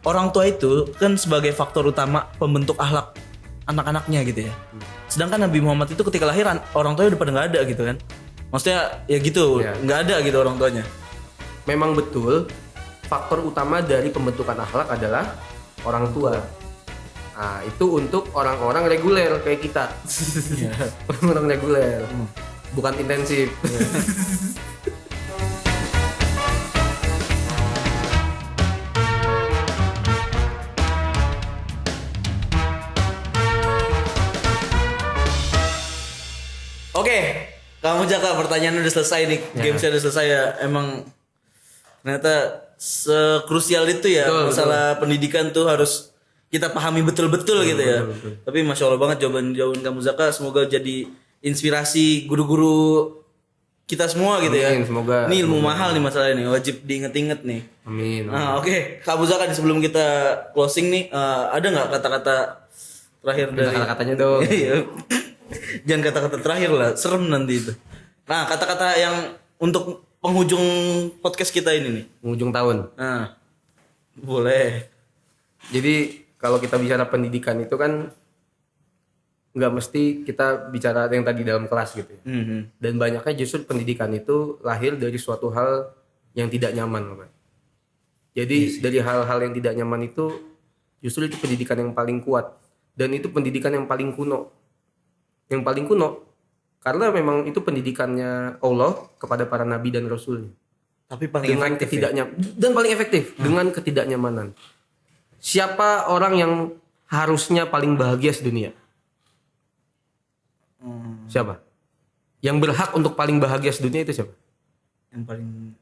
orang tua itu kan sebagai faktor utama pembentuk akhlak anak-anaknya gitu ya. Sedangkan Nabi Muhammad itu ketika lahiran orang tuanya udah pada nggak ada gitu kan. Maksudnya ya gitu, nggak ada gitu orang tuanya. Memang betul faktor utama dari pembentukan akhlak adalah orang tua. Nah, itu untuk orang-orang reguler kayak kita. Orang-orang reguler. Bukan intensif. Oke, kamu Jaka, pertanyaan udah selesai nih, games udah selesai ya. Emang ternyata sekrusial itu ya masalah pendidikan tuh harus kita pahami betul-betul gitu ya. Betul. Tapi masya Allah banget jawaban kamu Zaka, semoga jadi inspirasi guru-guru kita semua gitu ya. Amin, semoga. Ini ilmu mahal nih masalah ini, wajib diinget-inget nih. Amin. Nah oke, Kamu Zaka sebelum kita closing nih, ada nggak kata-kata terakhir dari Kata-katanya dong. Iya. Jangan kata-kata terakhir lah, serem nanti itu. Nah, kata-kata yang untuk penghujung podcast kita ini nih. Ujung tahun. Nah, boleh. Jadi kalau kita bicara pendidikan itu kan nggak mesti kita bicara yang tadi dalam kelas gitu ya. Dan banyaknya justru pendidikan itu lahir dari suatu hal yang tidak nyaman, Pak. Jadi dari hal-hal yang tidak nyaman itu justru itu pendidikan yang paling kuat dan itu pendidikan yang paling kuno. Yang paling kuno karena memang itu pendidikannya Allah kepada para nabi dan rasulnya. Tapi paling Dengan efektif ya? dan paling efektif dengan ketidaknyamanan. Siapa orang yang harusnya paling bahagia sedunia? Siapa? Yang berhak untuk paling bahagia sedunia itu siapa? Yang paling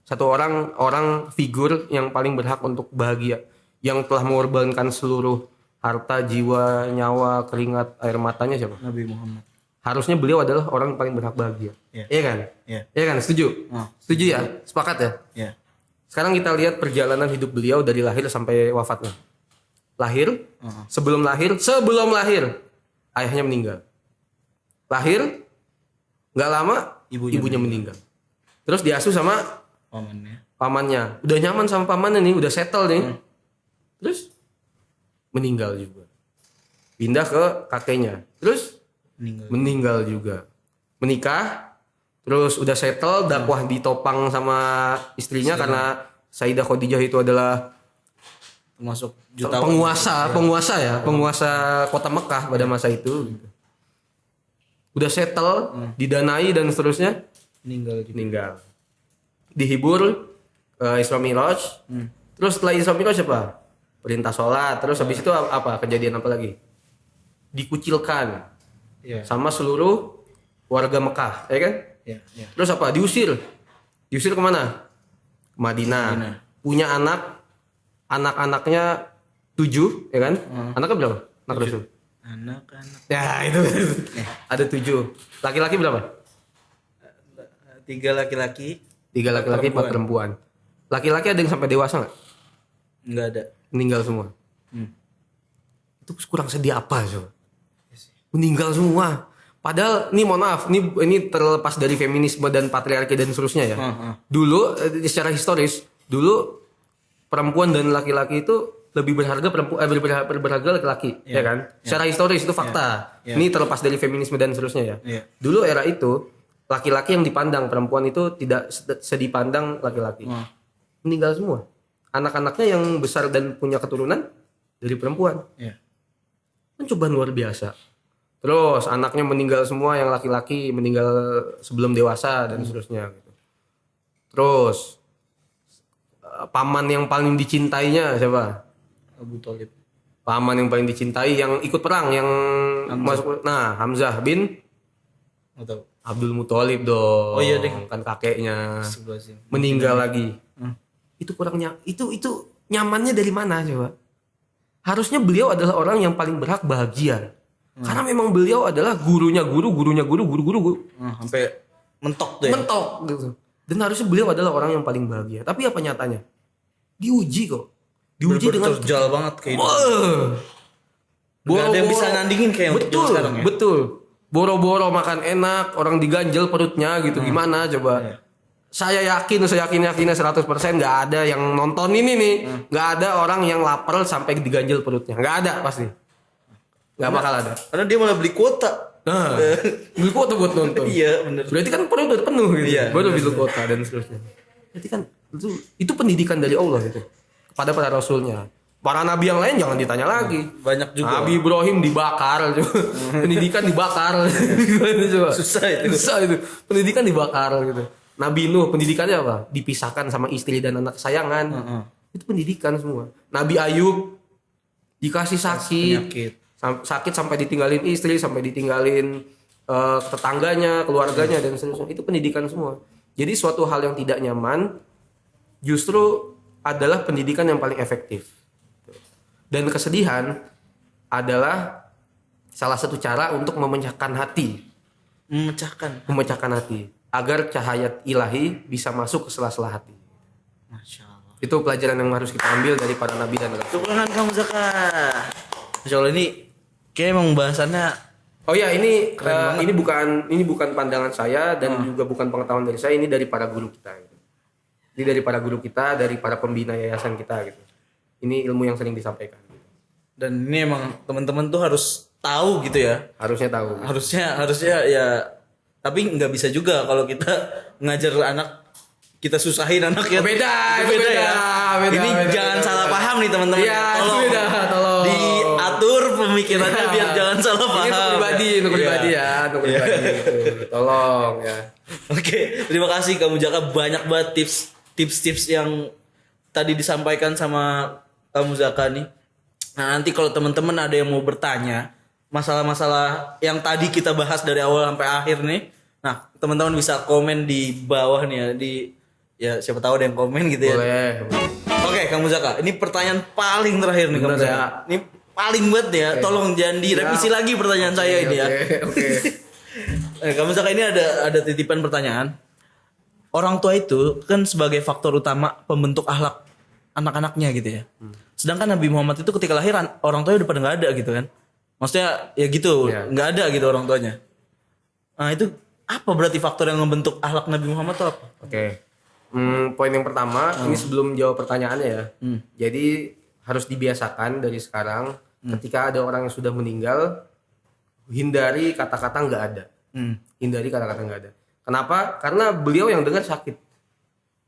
Satu orang figur yang paling berhak untuk bahagia, yang telah mengorbankan seluruh harta, jiwa, nyawa, keringat, air matanya siapa? Nabi Muhammad. Harusnya beliau adalah orang yang paling berhak bahagia. Iya kan? Iya kan? Setuju? Setuju ya? Sepakat ya? Iya. Sekarang kita lihat perjalanan hidup beliau dari lahir sampai wafatnya. Lahir, sebelum lahir, ayahnya meninggal. Lahir, nggak lama, ibunya meninggal. Terus diasuh sama pamannya. Udah nyaman sama pamannya nih, udah settle nih. Terus meninggal juga. Pindah ke kakeknya. Terus meninggal juga. Menikah, terus udah settle, dakwah ditopang sama istrinya karena Sayyidah Khadijah itu adalah Termasuk jutawan. penguasa kota Mekah pada masa itu. Udah settle, didanai dan seterusnya, meninggal. Dihibur Isra Mi'raj. Terus setelah Isra Mi'raj apa? Perintah sholat. Terus habis itu apa? Kejadian apa lagi? Dikucilkan sama seluruh warga Mekah, ya kan? Terus apa? Diusir kemana? Ke Madinah. Punya anak-anaknya 7, ya kan? Anaknya berapa? Anak Rasul. Anak-anak. Ya itu. Ada 7. Laki-laki berapa? 3 laki-laki. 3 laki-laki, 4 perempuan. Laki-laki ada yang sampai dewasa nggak? Nggak ada. Meninggal semua. Itu kurang sedih apa coba? Meninggal semua. Padahal ini mohon maaf, ini terlepas dari feminisme dan patriarki dan seterusnya ya. Dulu secara historis, dulu perempuan dan laki-laki itu lebih berharga berharga laki-laki, ya kan? Secara historis itu fakta. Ini terlepas dari feminisme dan seterusnya ya. Dulu era itu laki-laki yang dipandang, perempuan itu tidak sedipandang laki-laki. Meninggal semua. Anak-anaknya yang besar dan punya keturunan dari perempuan. Kan cobaan luar biasa. Terus anaknya meninggal semua, yang laki-laki meninggal sebelum dewasa dan seterusnya gitu. Terus paman yang paling dicintainya siapa? Abu Thalib. Paman yang paling dicintai yang ikut perang yang masuk. Nah, Hamzah bin Abdul Muthalib dong. Oh iya deh. Kan kakeknya. Meninggal lagi. Itu kurangnya itu nyamannya dari mana coba? Harusnya beliau adalah orang yang paling berhak bahagia. Karena memang beliau adalah gurunya guru. Sampai mentok deh. Mentok gitu. Dan harusnya beliau adalah orang yang paling bahagia. Tapi apa nyatanya? Diuji kok. Diuji dengan terjal banget kayak Gak ada yang bisa nandingin kayak untuk zaman sekarang ya. Betul. Boro-boro makan enak, orang diganjel perutnya gitu. Gimana coba? Saya yakinnya 100% nggak ada yang nonton ini nih, nggak ada orang yang lapar sampai diganjel perutnya, nggak ada pasti, nggak bakal ada. Karena dia malah beli kuota. Nah, beli kuota buat nonton. Iya bener. Berarti kan perut udah penuh gitu, Iya, baru beli kuota dan seterusnya. Berarti kan itu pendidikan dari Allah gitu kepada para rasulnya. Para nabi yang lain jangan ditanya lagi. Banyak juga. Nabi Ibrahim dibakar, pendidikan dibakar. Coba. Susah itu. Susah itu. Pendidikan dibakar gitu. Nabi Nuh pendidikannya apa? Dipisahkan sama istri dan anak kesayangan. Itu pendidikan semua. Nabi Ayub dikasih Penyakit. sakit sampai ditinggalin istri, sampai ditinggalin tetangganya, keluarganya dan seterusnya. Itu pendidikan semua. Jadi suatu hal yang tidak nyaman justru adalah pendidikan yang paling efektif. Dan kesedihan adalah salah satu cara untuk memecahkan hati. Memecahkan hati agar cahaya ilahi bisa masuk ke sela-sela hati. Masya Allah. Itu pelajaran yang harus kita ambil dari para nabi dan rasul. Syukran kamu Zaka. Masya Allah ini kayak emang bahasannya. Oh ya, ini bukan pandangan saya dan juga bukan pengetahuan dari saya, ini dari para guru kita. Ini dari para guru kita, dari para pembina yayasan kita gitu. Ini ilmu yang sering disampaikan. Dan ini emang teman-teman tuh harus tahu gitu ya. Harusnya tahu. Harusnya ya. Tapi nggak bisa juga kalau kita ngajar anak kita susahin anak ya. Beda ya. Ini beda, jangan salah paham nih teman-teman. Iya, Tolong diatur pemikirannya biar jangan salah paham. Ini untuk pribadi ya, untuk pribadi gitu. Tolong ya. Oke, terima kasih kamu Jaka, banyak banget tips-tips yang tadi disampaikan sama kamu Zaka nih. Nah, nanti kalau teman-teman ada yang mau bertanya masalah-masalah yang tadi kita bahas dari awal sampai akhir nih. Nah, teman-teman bisa komen di bawah nih ya siapa tahu ada yang komen gitu ya. Boleh. Oke, kamu Zaka, ini pertanyaan paling terakhir nih kamu Zaka. Ya. Ini paling banget ya. Tolong jangan direvisi lagi pertanyaan saya ini ya. Oke. Kamu Zaka, ini ada titipan pertanyaan. Orang tua itu kan sebagai faktor utama pembentuk akhlak anak-anaknya gitu ya. Sedangkan Nabi Muhammad itu ketika lahir orang tuanya udah pada nggak ada gitu kan. Maksudnya ya gitu, nggak ada gitu orang tuanya. Nah itu apa berarti faktor yang membentuk akhlak Nabi Muhammad itu apa? Oke. Poin yang pertama, ini sebelum jawab pertanyaannya ya. Jadi harus dibiasakan dari sekarang ketika ada orang yang sudah meninggal, hindari kata-kata nggak ada. Hindari kata-kata nggak ada. Kenapa? Karena beliau yang dengar sakit.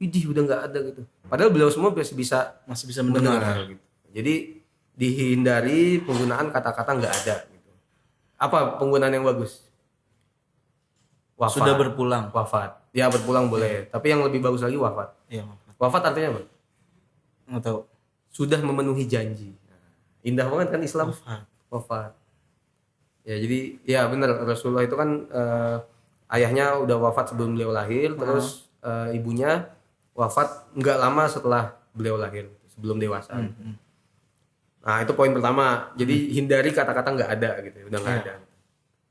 Widih udah nggak ada gitu. Padahal beliau semua masih bisa mendengar gitu. Jadi dihindari penggunaan kata-kata nggak ada gitu. Apa penggunaan yang bagus? Wafat. Sudah berpulang. Wafat. Ya berpulang boleh. Tapi yang lebih bagus lagi wafat. Iya, wafat. Wafat artinya apa? Nggak tahu. Sudah memenuhi janji. Indah banget kan Islam. Wafat. Ya jadi ya benar, Rasulullah itu kan ayahnya udah wafat sebelum beliau lahir, terus ibunya wafat nggak lama setelah beliau lahir, sebelum dewasa. Nah itu poin pertama. Jadi hindari kata-kata nggak ada gitu, udah nggak ada.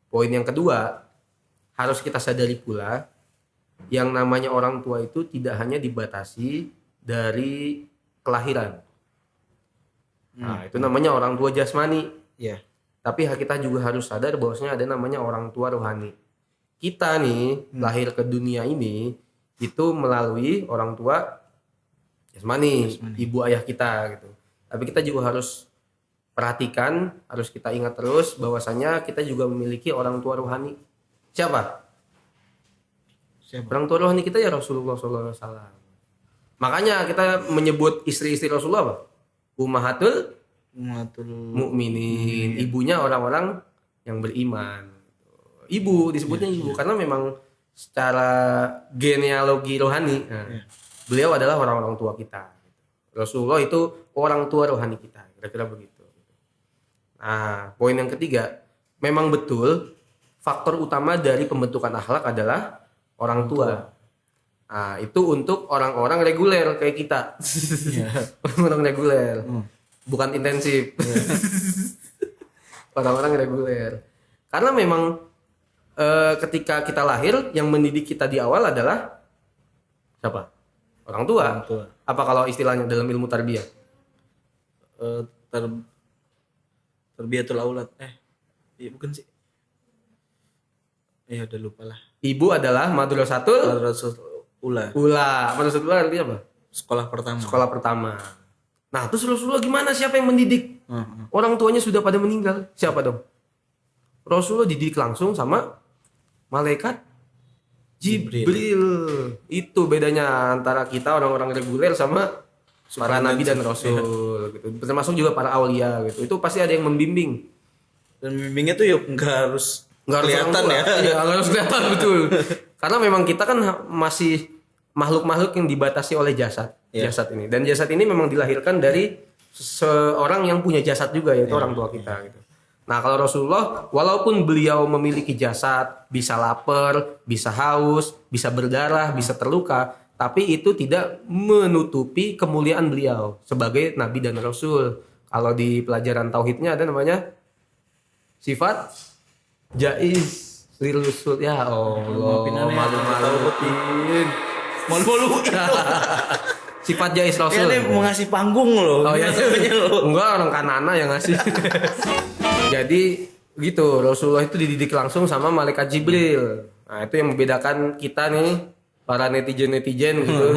Poin yang kedua, harus kita sadari pula yang namanya orang tua itu tidak hanya dibatasi dari kelahiran. Nah itu namanya orang tua jasmani. Iya. Tapi kita juga harus sadar bahwasanya ada namanya orang tua rohani. Kita nih lahir ke dunia ini itu melalui orang tua jasmani, ibu ayah kita gitu. Tapi kita juga harus perhatikan, harus kita ingat terus bahwasanya kita juga memiliki orang tua rohani. Siapa? Orang tua rohani kita ya Rasulullah SAW. Makanya kita menyebut istri-istri Rasulullah apa? Ummahatul Mukminin. Ibunya orang-orang yang beriman. Ibu disebutnya ibu karena memang secara genealogi rohani beliau adalah orang-orang tua kita. Rasulullah itu orang tua rohani kita, kira-kira begitu. Nah, poin yang ketiga, memang betul faktor utama dari pembentukan akhlak adalah orang tua. Nah, itu untuk orang-orang reguler kayak kita. Orang reguler. Bukan intensif. Orang-orang reguler. Karena memang ketika kita lahir yang mendidik kita di awal adalah siapa? Orang tua. Apa kalau istilahnya dalam ilmu tarbiyah? Terbiatul aulad. Iya bukan sih. Udah lupa lah. Ibu adalah madrasatul Ula. Ula. Madrasah ula artinya apa? Sekolah pertama. Sekolah pertama. Nah, terus Rasulullah gimana? Siapa yang mendidik? Orang tuanya sudah pada meninggal. Siapa dong? Rasulullah dididik langsung sama malaikat Jibril. Itu bedanya antara kita orang-orang reguler sama para nabi dan rasul gitu. Termasuk juga para aulia gitu. Itu pasti ada yang membimbing. Dan bimbingnya tuh ya nggak harus kelihatan ya. Iya, nggak harus kelihatan betul. Karena memang kita kan masih makhluk-makhluk yang dibatasi oleh jasad. Jasad ini. Dan jasad ini memang dilahirkan dari seorang yang punya jasad juga, yaitu orang tua kita gitu. Nah, kalau Rasulullah walaupun beliau memiliki jasad, bisa lapar, bisa haus, bisa berdarah, bisa terluka, tapi itu tidak menutupi kemuliaan beliau sebagai nabi dan rasul. Kalau di pelajaran tauhidnya ada namanya sifat jaiz lirusul. Ya Allah, malu-maluin. Sifat jaiz rasul. Ini mau ngasih panggung loh. Oh iya, enggak, orang Kanana yang ngasih. Jadi gitu, Rasulullah itu dididik langsung sama malaikat Jibril. Nah, itu yang membedakan kita nih para netizen-netizen gitu.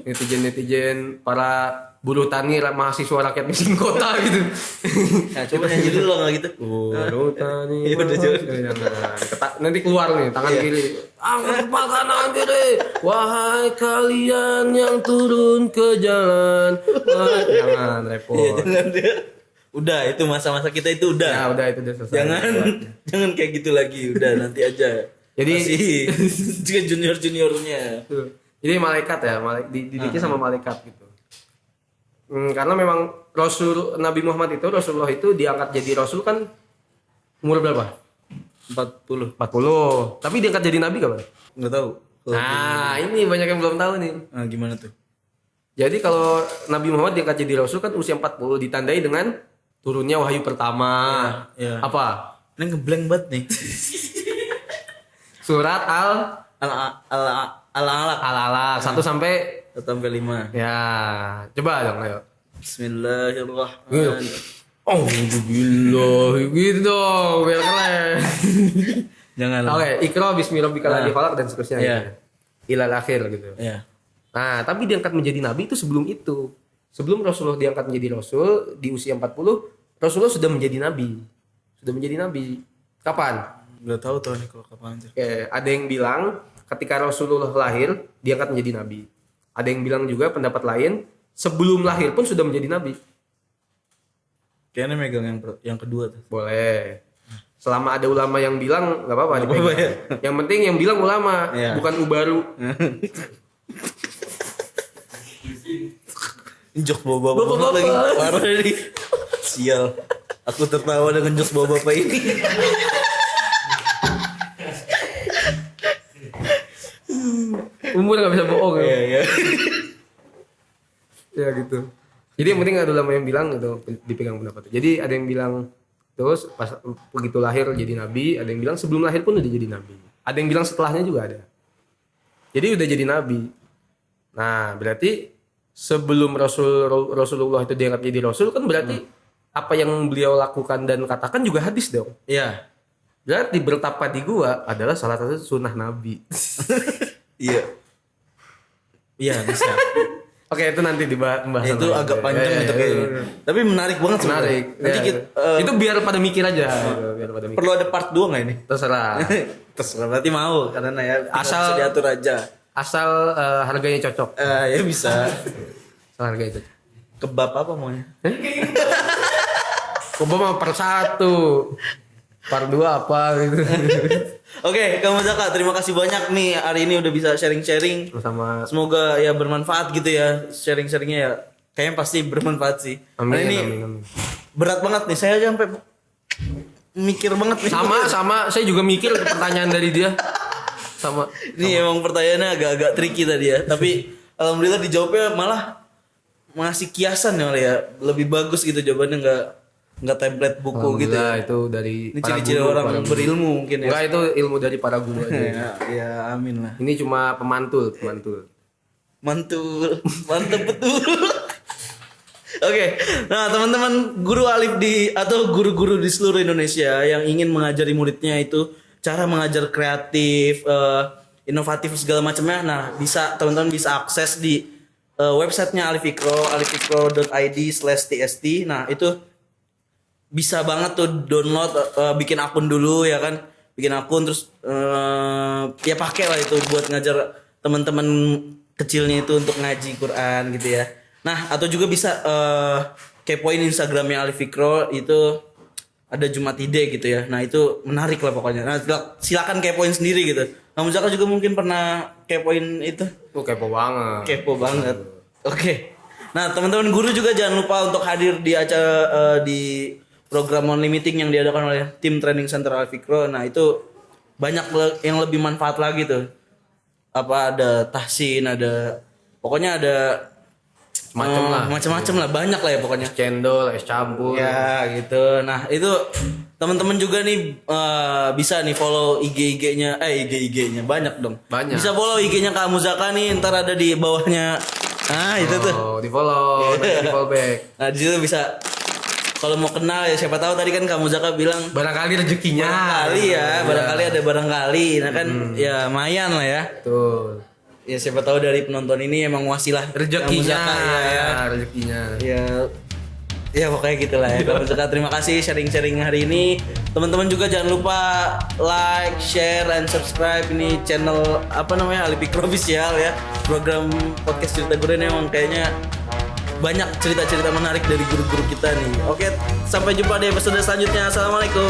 Netizen-netizen, para buruh tani, mahasiswa rakyat miskin kota gitu. Nah, coba nyanyi dulu lo enggak gitu. Buruh tani. Iya udah coba. Nanti keluar nih tangan kiri. Angkat kepala kanan kiri. Wahai kalian yang turun ke jalan. Jangan repot. Iya, jangan dia. Udah, itu masa-masa kita itu udah. Ya udah, itu udah selesai. Jangan kayak gitu lagi. Udah, nanti aja. Jadi juga junior-juniornya. Jadi malaikat ya, dididiknya sama malaikat gitu. Karena memang Rasul Nabi Muhammad itu, Rasulullah itu diangkat jadi rasul kan umur berapa? 40. Tapi diangkat jadi nabi kapan? Enggak tahu. Nah, ini banyak yang belum tahu nih. Nah, gimana tuh? Jadi kalau Nabi Muhammad diangkat jadi rasul kan usia 40, ditandai dengan turunnya wahyu pertama. Ya. Apa? Ini ngeblank banget nih. Surat Al-Alaq 1 sampai 5. ya. Coba dong, ayo. Bismillahirrahmanirrahim. Oh, alhamdulillah. Gitu dong, biar keren. Jangan. Oke, Iqra bismillahirrahmanirrahim ladzi khalaq dan seterusnya. Iya. Gitu. Ilal akhir gitu. Iya. Nah, tapi diangkat menjadi nabi itu sebelum itu. Sebelum Rasulullah diangkat menjadi rasul di usia 40, Rasulullah sudah menjadi nabi. Kapan? Enggak tahu tuh nih kalau kapan aja. Ada yang bilang ketika Rasulullah lahir diangkat menjadi nabi. Ada yang bilang juga pendapat lain sebelum lahir pun sudah menjadi nabi. Kayaknya megang yang kedua tuh. Boleh. Selama ada ulama yang bilang nggak apa-apa dipegang. ya. Yang penting yang bilang ulama, Iya. bukan ubaru. Jok bawa bapak lagi parah nih. Sial. Aku tertawa dengan jok bawa bapak ini. Umur nggak bisa bohong ya. Iya. Ya gitu. Jadi yang penting ada ulama yang bilang itu dipegang pendapat. Jadi ada yang bilang terus pas begitu lahir jadi nabi, ada yang bilang sebelum lahir pun udah jadi nabi. Ada yang bilang setelahnya juga ada. Jadi udah jadi nabi. Nah, berarti sebelum Rasulullah itu diangkat jadi rasul kan berarti apa yang beliau lakukan dan katakan juga hadis dong. Iya. Berarti bertapa di gua adalah salah satu sunnah nabi. Iya. Iya, bisa. Oke, itu nanti dibahas. Itu agak panjang itu kayaknya. Tapi menarik banget sebenarnya. Menarik. Nanti Ya. kita, Itu biar pada mikir aja. Biar pada mikir. perlu ada part 2 enggak ini? Terserah. Terserah, berarti mau karena ya Asal- bisa diatur aja. Asal harganya cocok. Ya bisa. Asal harganya cocok. Kebab apa maunya? Coba mah per 1. Per 2 apa gitu. Oke, Kang Zaka, terima kasih banyak nih hari ini udah bisa sharing-sharing. Sama Semoga ya bermanfaat gitu ya sharing-sharingnya ya. Kayaknya pasti bermanfaat sih. amin, Karena ini amin. berat banget nih. Saya aja sampai mikir banget nih. Sama saya juga mikir pertanyaan dari dia. Sama. Ini emang pertanyaannya agak-agak tricky tadi ya. Tapi alhamdulillah dijawabnya malah masih kiasan ya, malah ya. Lebih bagus gitu jawabannya, nggak template buku gitu Alhamdulillah, ya. itu dari Ini para ciri-ciri guru, orang para guru. berilmu mungkin ya. Enggak, itu ilmu dari para guru aja. Ya, amin lah. Ini cuma pemantul. Mantul, mantep betul. Oke, nah teman-teman guru alif atau guru-guru di seluruh Indonesia yang ingin mengajari muridnya itu cara mengajar kreatif, inovatif segala macamnya. Nah, bisa teman-teman bisa akses di websitenya Alifikro, alifikro.id/tst. Nah, itu bisa banget tuh download, bikin akun dulu ya kan, bikin akun terus ya pakai lah itu buat ngajar teman-teman kecilnya itu untuk ngaji Quran gitu ya. Nah, atau juga bisa kepoin Instagramnya Alifikro, itu ada Jumat Ide gitu ya. Nah, itu menarik lah pokoknya. Nah, silakan kepoin sendiri gitu. Kamu Zaka juga mungkin pernah kepoin itu. Kepo banget. Kepo banget. Oke. Nah, teman-teman guru juga jangan lupa untuk hadir di acara di program monthly meeting yang diadakan oleh tim training center Alifikro. Nah, itu banyak yang lebih manfaat lagi tuh. Apa ada tahsin, ada pokoknya ada macam-macam lah, banyak lah ya pokoknya. Es cendol, es campur. Ya, gitu. Nah, itu teman-teman juga nih bisa nih follow IG-nya banyak dong. Banyak. Bisa follow IG-nya Kak Muzaka nih, ntar ada di bawahnya. Nah, itu tuh. Oh, di follow, di follow back. Nah, di situ bisa kalau mau kenal ya, siapa tahu tadi kan Kak Muzaka bilang Barangkali rezekinya. barangkali ada barangkali. Nah kan ya lumayan lah ya. Betul. Ya siapa tahu dari penonton ini emang wasilah Rezekinya. Kak Muzaka, ya. Rezekinya. Ya pokoknya gitulah ya. Kak Muzaka, terima kasih sharing-sharing hari ini. Teman-teman juga jangan lupa like, share, and subscribe ini channel apa namanya Alifikro Official ya. Program podcast cerita guru ini emang kayaknya banyak cerita-cerita menarik dari guru-guru kita nih. Oke, sampai jumpa di episode selanjutnya. Assalamualaikum.